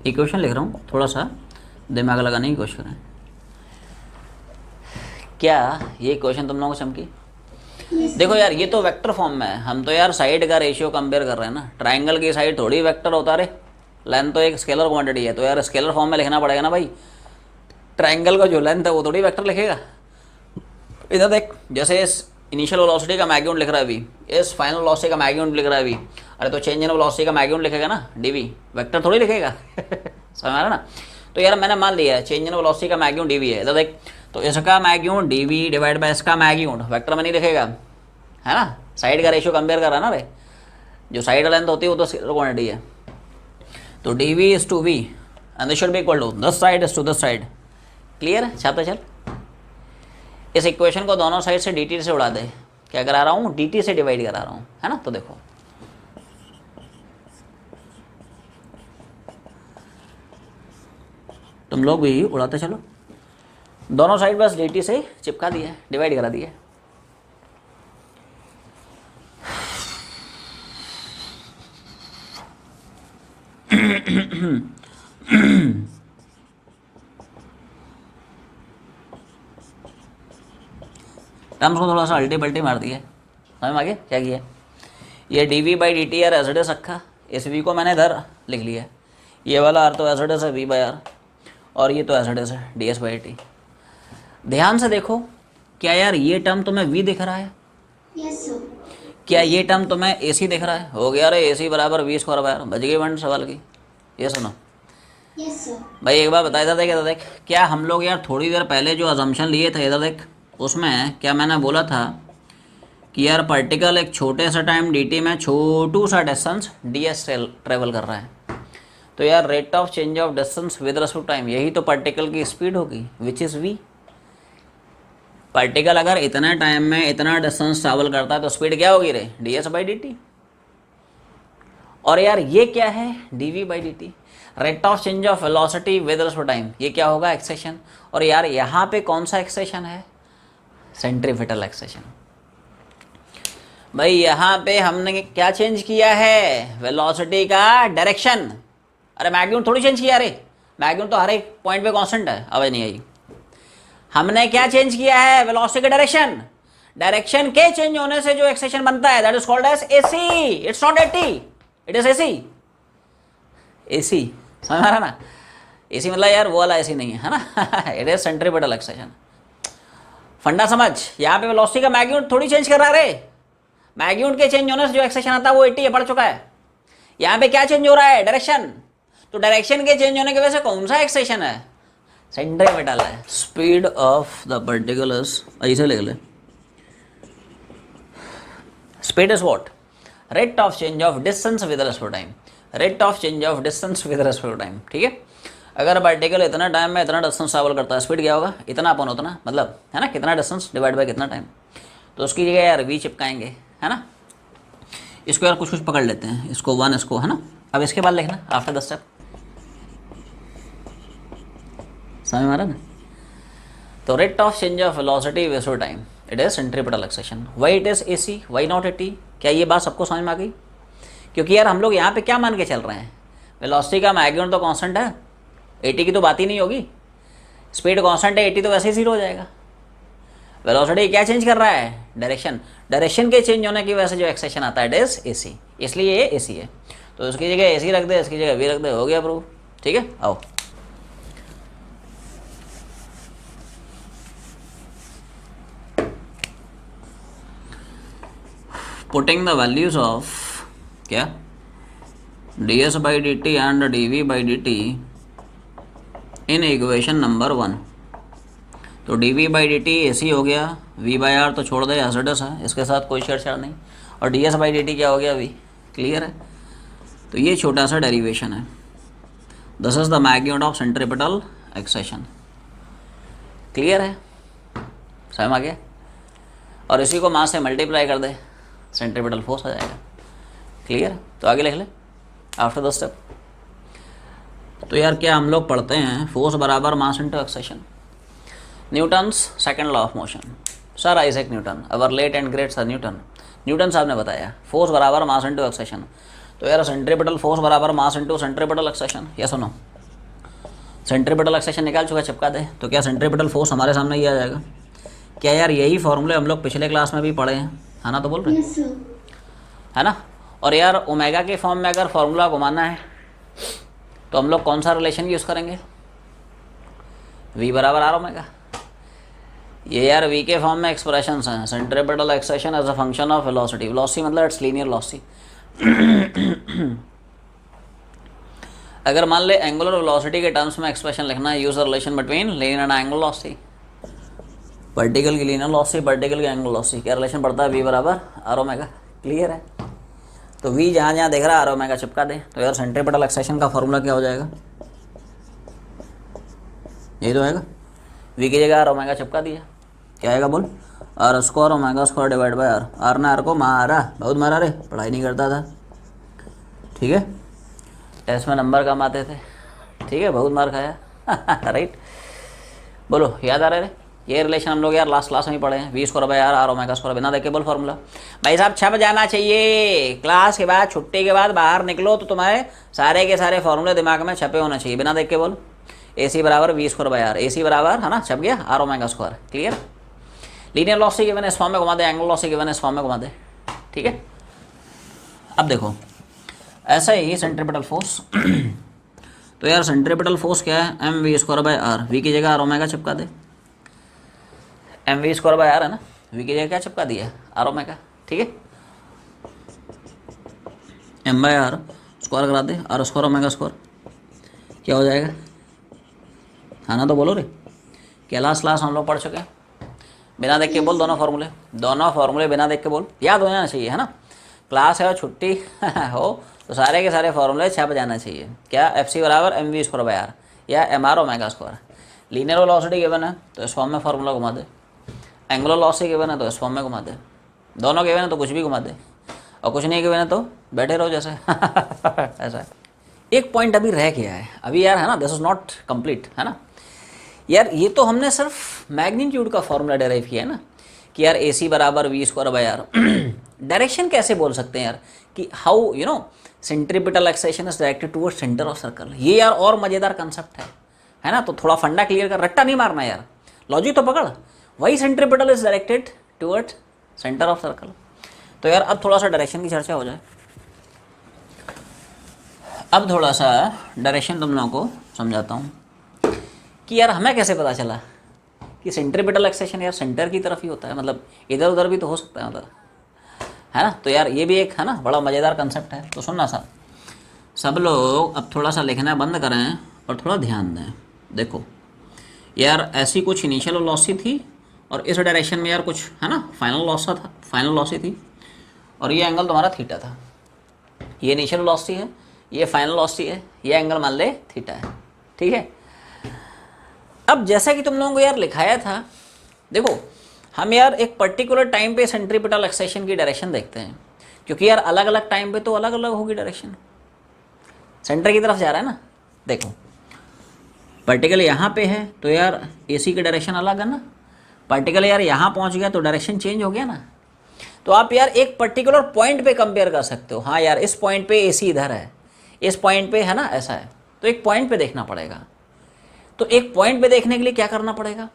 Equation लिख रहा हूँ, थोड़ा सा दिमाग लगाने की कोशिश करें। क्या ये इक्वेशन तुम लोगों को चमकी? Yes, देखो यार ये तो वेक्टर फॉर्म में है, हम तो यार साइड का रेशियो कंपेयर कर रहे हैं ना, ट्राइंगल की साइड थोड़ी वेक्टर होता रे, लेंथ तो एक स्केलर क्वांटिटी है, तो यार स्केलर फॉर्म में लिखना पड़ेगा ना भाई, ट्राइंगल का जो लेंथ है वो थोड़ी वेक्टर लिखेगा। इधर देख, जैसे इस इनिशियल वेलोसिटी का मैग्नीट्यूड लिख रहा है वी, इस फाइनल वेलोसिटी का मैग्नीट्यूड लिख रहा है वी, अरे तो चेंज इन वेलोसिटी का मैग्नीट्यूड लिखेगा ना डीवी, वेक्टर थोड़ी लिखेगा समझ आ रहा ना। तो यार मैंने मान लिया है चेंज इन वेलोसिटी का मैग्नीट्यूड डीवी है, इधर देख, तो इसका मैग्नीट्यूड डीवी डिवाइड बाय इसका मैग्नीट्यूड, वेक्टर में नहीं लिखेगा, है ना, साइड का रेशियो कंपेयर कर रहा है ना रे, जो साइड लेंथ होती है वो तो स्केलर क्वांटिटी है, तो D V is to V and this should be equal to this side is to this side. Clear है, छापता चल। इस इक्वेशन को दोनों साइड से डी टी से उड़ा दे, क्या करा रहा हूँ, डी टी से डिवाइड करा रहा हूँ, है ना। तो देखो तुम लोग भी उड़ाते चलो, दोनों साइड बस डी टी से चिपका दिया, डिवाइड करा दिया। टर्म्स को थोड़ा सा अल्टी पल्टी मार दिया, समझ में आगे क्या किया, ये D V by D T R as रखा, इस वी को मैंने इधर लिख लिया, ये वाला आर तो एज है वी बाई आर, और ये तो एज है डी एस बाई टी। ध्यान से देखो, क्या यार ये टर्म तुम्हें वी दिख रहा है, यस सर, क्या ये टर्म तुम्हें ए सी दिख रहा है, हो गया रे ए सी बराबर वी स्क्वायर बाय आर, बच गई वन सवाल की। ये सुनो यस सर, भाई, एक बार बताया था, इधर देख, क्या हम लोग यार थोड़ी देर पहले जो अजम्पशन लिए थे, इधर देख, उसमें क्या मैंने बोला था कि यार पार्टिकल एक छोटे सा टाइम डी टी में छोटू सा डिस्टेंस डी एस ट्रेवल कर रहा है, तो यार rate of change of distance with respect time, यही तो पार्टिकल की स्पीड होगी, विच इज़ वी। पार्टिकल अगर इतना टाइम में इतना डिस्टेंस ट्रैवल करता है तो स्पीड क्या होगी रे, D S by D T. और यार ये क्या है, D V by D T, rate of change of velocity with respect time, ये क्या होगा, एक्सेशन। और यार यहाँ पे कौन सा एक्सेशन है, सेंट्रीपिटल एक्सेशन। भाई यहाँ पे हमने क्या चेंज किया है, वेलोसिटी का डायरेक्शन, अरे मैग्नीट्यूड थोड़ी चेंज किया, अरे मैग्नीट्यूड तो हर एक पॉइंट पे कांस्टेंट है, आवाज नहीं आई। हमने क्या चेंज किया है, वेलोसिटी का डायरेक्शन, डायरेक्शन के चेंज होने से जो एक्सेशन बनता है that is called as AC, it's not AT, it is AC. AC समझ आ रहा ना, एसी मतलब यार वो वाला एसी नहीं है ना इट इज सेंट्रीपिटल एक्सेशन। फंडा समझ, यहाँ पे वेलोसिटी का मैग्नीट्यूड थोड़ी चेंज कर रहा है रे, मैग्नीट्यूड के चेंज होने से जो एक्सेशन आता है वो 80 है, पढ़ चुका है। यहाँ पे क्या चेंज हो रहा है, डायरेक्शन, तो डायरेक्शन के चेंज होने की वजह से कौन सा एक्सेशन है, सेंट्रीपिटल है। Speed of the particle is, ऐसे लिख ले, speed is what, rate of change of distance with respect time, rate of change of distance with respect time, ठीक है। अगर पार्टिकल इतना टाइम में इतना डिस्टेंस ट्रैवल करता है, स्पीड क्या होगा, इतना अपन उतना, मतलब है ना, कितना डिस्टेंस डिवाइड बाय कितना टाइम, तो उसकी जगह यार वी चिपकाएंगे, है ना। इसको यार कुछ कुछ पकड़ लेते हैं, इसको वन, इसको, है ना। अब इसके बाद लिखना आफ्टर द स्टेप, समझ में आ रहा ना। तो rate of change of velocity with time, it is centripetal acceleration. Why it is AC, why not AT, क्या ये बात सबको समझ में आ गई। क्योंकि यार हम लोग यहाँ पे क्या मान के चल रहे हैं, वेलोसिटी का मैग्नीट्यूड तो कांस्टेंट है, 80 की तो बात ही नहीं होगी, स्पीड कांस्टेंट है, 80 तो वैसे ही 0 हो जाएगा। वेलोसिटी क्या चेंज कर रहा है, डायरेक्शन, डायरेक्शन के चेंज होने की वजह से जो एक्सेशन आता है इट इज एसी, इसलिए ये एसी है। तो उसकी जगह एसी रख दे, इसकी जगह वी रख दे, हो गया प्रूव, ठीक है। आओ पुटिंग द वैल्यूज ऑफ क्या, D S by D T and D V by D T in equation number 1। तो D V by D T A C हो गया, वी बाई आर तो छोड़ दे, एसडस है, इसके साथ कोई छेड़छाड़ नहीं, और D S by D T क्या हो गया, वी। क्लियर है। तो ये छोटा सा डेरिवेशन है, this is the magnitude of centripetal acceleration. Clear है, समझ में आ गया। और इसी को मास से मल्टीप्लाई कर दे, सेंट्रीपिटल फोर्स आ जाएगा। क्लियर, तो आगे लिख ले आफ्टर द स्टेप। तो यार क्या हम लोग पढ़ते हैं, फोर्स बराबर mass into acceleration, Newton's second law of motion, sir Isaac Newton, our late and great sir Newton, Newton साहब ने बताया फोर्स बराबर मास इनटू एक्सेशन। तो यार सेंट्रीपिटल फोर्स बराबर मास इनटू सेंट्रीपिटल एक्सेशन, या सुनो, सेंट्रीपिटल एक्सेशन निकाल चुका, चिपका दे, तो क्या सेंट्रीपिटल फोर्स हमारे सामने ही आ जाएगा। क्या यार यही फॉर्मूले हम लोग पिछले क्लास में भी पढ़े हैं, हाँ ना तो बोल रहे, Yes, sir. है ना। और यार ओमेगा के फॉर्म में अगर फॉर्मूला घुमाना है तो हम लोग कौन सा रिलेशन यूज़ करेंगे, v बराबर आर ओमेगा। ये यार v के फॉर्म में एक्सप्रेशंस हैं, centripetal acceleration as a function of velocity, velocity मतलब इट्स लीनियर वेलोसिटी। अगर मान ले एंगुलर वेलोसिटी के टर्म्स में एक्सप्रेशन लिखना है, use the relation between linear and angular velocity, particle की लीनियर वेलोसिटी, पार्टिकल की एंगुलर वेलोसिटी, क्या रिलेशन पड़ता है, v बराबर आर ओमेगा। क्लियर है। तो v जहाँ जहाँ देख रहा है आर ओमेगा चिपका दे। तो यार सेंट्रीपिटल एक्सेशन का फॉर्मूला क्या हो जाएगा, यही तो आएगा, v की जगह आर ओमेगा चिपका दिया, क्या आएगा बोल, R square omega square divide by R. R ने आर को मारा, बहुत मारा रे, पढ़ाई नहीं करता था, ठीक है, टेस्ट में नंबर कम आते थे, ठीक है, बहुत मार खाया। राइट, बोलो याद आ रहा है। ये रिलेशन हम लोग यार लास्ट क्लास में ही पढ़े हैं, V square by R, R omega square, बिना देखे बोल फॉर्मूला। भाई साहब छप जाना चाहिए, क्लास के बाद छुट्टी के बाद बाहर निकलो तो तुम्हारे सारे के सारे फॉर्मूले दिमाग में छपे होने चाहिए, बिना देख के बोल। ए सी बराबर V square by R, A C बराबर है ना, छप गया, R omega square. Clear. Linear velocity given है इस फॉर्म में घुमा दे, एंगुलर वेलोसिटी गिवन है इस फॉर्म में घुमा दे, ठीक है। अब देखो ऐसा ही सेंट्रीपिटल फोर्स। तो यार सेंट्रीपिटल फोर्स क्या है, M V square by R, V की जगह आर ओमेगा चिपका दे, M V square by R है ना, वी की जगह क्या चिपका दिया, आर ओमेगा, ठीक है। एम बाय आर स्क्वायर करा दे, आर स्क्वायर ओमेगा स्क्वायर, क्या हो जाएगा, हाँ ना तो बोलो रे। क्या लास्ट क्लास हम लोग पढ़ चुके हैं, बिना देख के बोल, दोनों फार्मूले बिना देख के बोल, याद हो जाना चाहिए, है ना। क्लास है और छुट्टी हो तो सारे के सारे फार्मूले छप जाना चाहिए। क्या, एफ सी बराबर M V square by R या M R omega square. Linear velocity given है तो इस फॉर्म में फार्मूला घुमा दे, एंगुलर वेलोसिटी गिवन है तो इस फॉर्म में घुमा दे, दोनों गिवन है तो कुछ भी घुमा दे, और कुछ नहीं गिवन है तो बैठे रहो जैसे। ऐसा है। एक पॉइंट अभी रह गया है अभी यार, है ना, दिस इज नॉट कंप्लीट, है ना यार। ये तो हमने सिर्फ मैग्नीट्यूड का फॉर्मूला डेराइव किया है ना, कि यार ए सी बराबर V square by R. Direction कैसे बोल सकते हैं यार, कि how you know centripetal acceleration is directed towards centre of circle. ये यार और मज़ेदार कंसेप्ट है ना। तो थोड़ा फंडा क्लियर कर, रट्टा नहीं मारना यार, लॉजिक तो पकड़। Why centripetal is directed towards centre of circle. तो यार अब थोड़ा सा डायरेक्शन की चर्चा हो जाए। अब थोड़ा सा डायरेक्शन तुम लोगों को समझाता हूँ कि यार हमें कैसे पता चला कि सेंट्रीपिटल एक्सेशन यार सेंटर की तरफ ही होता है, मतलब इधर उधर भी तो हो सकता है, मतलब, है ना। तो यार ये भी एक, है ना, बड़ा मज़ेदार कंसेप्ट है। तो सुनना सा, सब लोग अब थोड़ा सा लिखना बंद करें और थोड़ा ध्यान दें। देखो यार ऐसी कुछ इनिशियल वेलोसिटी थी और इस डायरेक्शन में यार कुछ, है ना, फाइनल वेलोसिटी थी, और ये एंगल तुम्हारा थीटा था। ये इनिशियल वेलोसिटी है, ये फाइनल वेलोसिटी है, ये एंगल मान ले थीटा है, ठीक है। अब जैसा कि तुम लोगों को यार लिखाया था, देखो हम यार एक पर्टिकुलर टाइम पे सेंट्रीपिटल एक्सेशन की डायरेक्शन देखते हैं, क्योंकि यार अलग अलग टाइम पे तो अलग अलग होगी डायरेक्शन, सेंटर की तरफ जा रहा है ना। देखो पार्टिकल यहाँ पे है तो यार एसी की डायरेक्शन अलग है ना, पार्टिकल यार यहाँ पहुँच गया तो डायरेक्शन चेंज हो गया ना। तो आप यार एक पर्टिकुलर पॉइंट पे कंपेयर कर सकते हो, हाँ यार इस पॉइंट पे एसी इधर है, इस पॉइंट पे, है ना, ऐसा है। तो एक पॉइंट पे देखना पड़ेगा। तो एक पॉइंट पे देखने के लिए क्या करना पड़ेगा,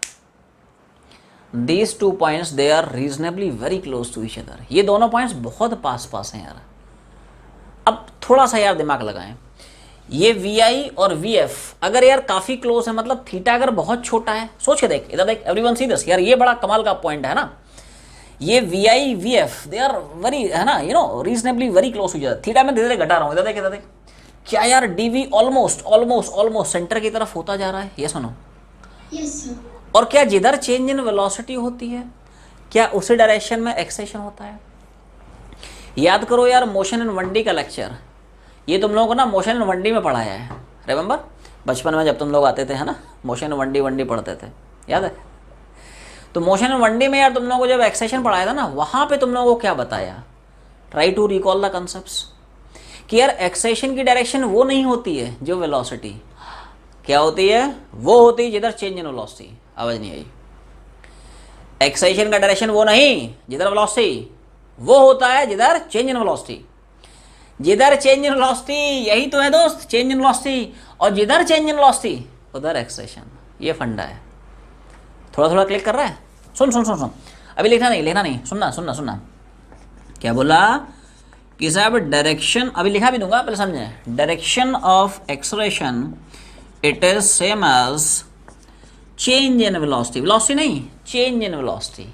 these two points they are reasonably very close to each other. ये दोनों पॉइंट्स बहुत पास हैं यार। अब थोड़ा सा यार दिमाग लगाएं, ये वी आई और वी एफ अगर यार काफ़ी क्लोज है, मतलब थीटा अगर बहुत छोटा है, सोच के देख, इधर देख, एवरीवन सी दिस, यार ये बड़ा कमाल का पॉइंट है ना। ये V I V F they are very, है ना, you know, reasonably very close to each other. Theta में धीरे धीरे घटा रहा हूँ, इधर देख, क्या यार डीवी ऑलमोस्ट सेंटर की तरफ होता जा रहा है, ये सुनो। Yes, sir. और क्या जिधर चेंज इन वेलोसिटी होती है, क्या उसी डायरेक्शन में एक्सेशन होता है। याद करो यार मोशन इन 1D का लेक्चर, ये तुम लोगों को ना मोशन इन 1D में पढ़ाया है, रिमेंबर, बचपन में जब तुम लोग आते थे, है ना, मोशन इन 1D पढ़ते थे, याद है। तो मोशन इन 1D में यार तुम लोगों को जब एक्सेशन पढ़ाया था ना, वहाँ पे तुम लोगों को क्या बताया, try to recall the concepts, कि यार एक्सेशन की डायरेक्शन वो नहीं होती है जो वेलोसिटी, क्या होती है, वो होती है जिधर चेंज इन वेलोसिटी। आवाज नहीं आई। एक्सेशन का डायरेक्शन वो नहीं जिधर वेलोसिटी, वो होता है जिधर चेंज इन वेलोसिटी। जिधर चेंज इन वेलोसिटी, यही तो है दोस्त, चेंज इन वेलोसिटी, और जिधर चेंज इन वेलोसिटी उधर एक्सेशन। ये फंडा है। थोड़ा थोड़ा क्लिक कर रहा है, सुन, अभी लिखना नहीं, सुनना। क्या बोला कि साहब डायरेक्शन, अभी लिखा भी दूंगा, पहले समझें। Direction of acceleration it is same as change in velocity, velocity नहीं, चेंज इन वेलोसिटी।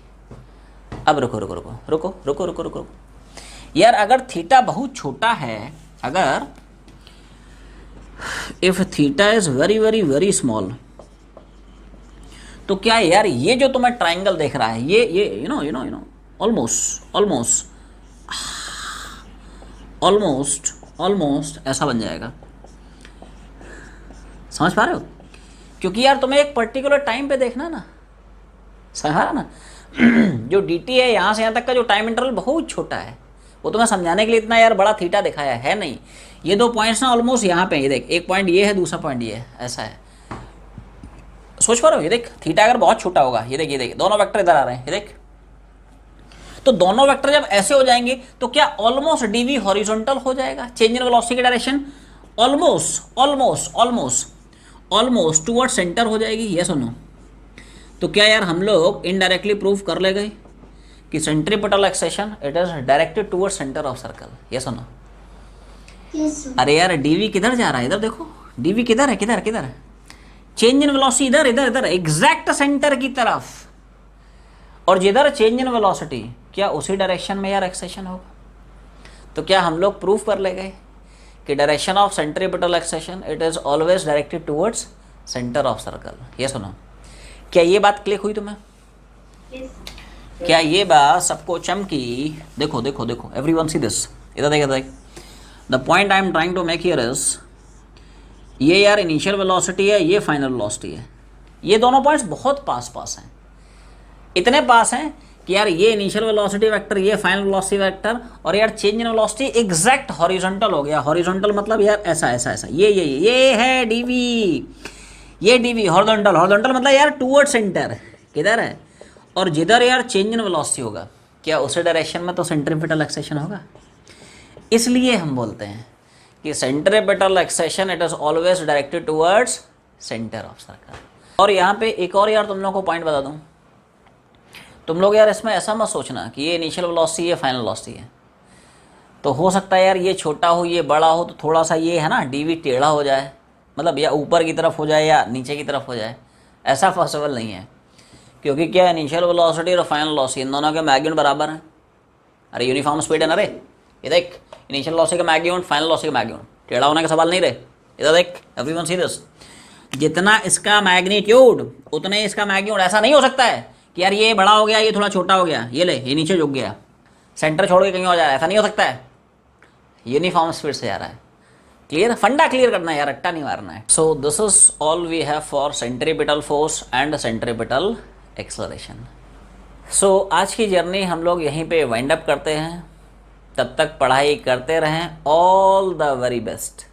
अब रुको रुको रुको रुको रुको रुको रुको यार, अगर थीटा बहुत छोटा है, अगर if theta is very very very small, तो क्या यार ये जो तुम्हें ट्राइंगल देख रहा है, ये यू नो ऑलमोस्ट ऐसा बन जाएगा। समझ पा रहे हो? क्योंकि यार तुम्हें एक पर्टिकुलर टाइम पे देखना ना, समझ रहा ना? जो dt है यहाँ से यहाँ तक का जो टाइम इंटरवल बहुत छोटा है, वो तुम्हें समझाने के लिए इतना यार बड़ा थीटा दिखाया है नहीं। ये दो पॉइंट्स ना ऑलमोस्ट यहाँ पे, ये देख, एक पॉइंट ये है, दूसरा पॉइंट ये है, ऐसा है। सोच पा रहे हो? ये देख, थीटा अगर बहुत छोटा होगा, ये देख दोनों वेक्टर इधर आ रहे हैं, ये देख, तो दोनों वेक्टर जब ऐसे हो जाएंगे तो क्या ऑलमोस्ट dv हॉरिजॉन्टल हो जाएगा, चेंज इन वेलोसिटी की डायरेक्शन ऑलमोस्ट टुवर्ड सेंटर हो जाएगी, ये सुनो। तो क्या यार हम लोग इनडायरेक्टली प्रूव कर ले गए कि centripetal acceleration it is directed toward centre of circle, ये सुनो। Yes, sir. अरे यार dv किधर जा रहा है, इधर देखो, dv किधर है, किधर किधर है, चेंज इन वेलोसिटी इधर इधर इधर एग्जैक्ट सेंटर की तरफ, और जिधर चेंज इन वेलोसिटी क्या उसी डायरेक्शन में यार एक्सेशन होगा। तो क्या हम लोग प्रूफ कर ले गए कि direction of centripetal acceleration it is always directed towards centre of circle, ये सुनो। क्या ये बात क्लिक हुई तुम्हें? Yes. क्या ये बात सबको चमकी? देखो देखो देखो, एवरीवन सी दिस, इधर देख इधर देख। The point I am trying to make here is, ये यार इनिशियल वेलोसिटी है, ये फाइनल वेलोसिटी है, ये दोनों पॉइंट्स बहुत पास पास हैं, इतने पास हैं कि यार ये इनिशियल वेलोसिटी वेक्टर, ये फाइनल वेलोसिटी वेक्टर, और यार change in velocity exact horizontal हो गया। हॉरिजॉन्टल मतलब यार ऐसा ऐसा ऐसा, ये है dv, ये dv हॉरिजॉन्टल मतलब यार टुवर्ड सेंटर, किधर है, और जिधर यार चेंज इन वेलोसिटी होगा क्या उसी डायरेक्शन में तो सेंट्रीपिटल एक्सेशन होगा। इसलिए हम बोलते हैं कि centripetal acceleration it is always directed towards centre of circle. और यहाँ पे एक और यार तुम लोगों को पॉइंट बता दूँ, तुम लोग यार इसमें ऐसा मत सोचना कि ये इनिशियल वेलोसिटी है, फाइनल वेलोसिटी है। तो हो सकता है यार ये छोटा हो, ये बड़ा हो, तो थोड़ा सा ये है ना dv टेढ़ा हो जाए, मतलब या ऊपर की तरफ हो जाए या नीचे की तरफ हो जाए, ऐसा पॉसिबल नहीं है। क्योंकि क्या इनिशियल वेलोसिटी और फाइनल वेलोसिटी इन दोनों के मैग्नीट्यूड बराबर हैं। अरे यूनिफॉर्म स्पीड है ना रे, ये देख, इनिशियल वेलोसिटी का मैग्नीट्यूड, फाइनल वेलोसिटी का मैग्नीट्यूड, टेढ़ा होने का सवाल नहीं रहे। इधर देख, एवरीवन सी दिस, जितना इसका मैग्नीट्यूड उतने इसका मैग्नीट्यूड। ऐसा नहीं हो सकता है कि यार ये बड़ा हो गया, ये थोड़ा छोटा हो गया, ये ले ये नीचे झुक गया, सेंटर छोड़ के कहीं हो जा रहा है, ऐसा नहीं हो सकता है। यूनिफॉर्म स्पीड से जा रहा है। क्लियर? फंडा क्लियर करना है यार, रट्टा नहीं मारना है। So this is all we have for centripetal force and centripetal acceleration. So आज की जर्नी हम लोग यहीं पे वाइंड अप करते हैं। तब तक पढ़ाई करते रहें। All the very best.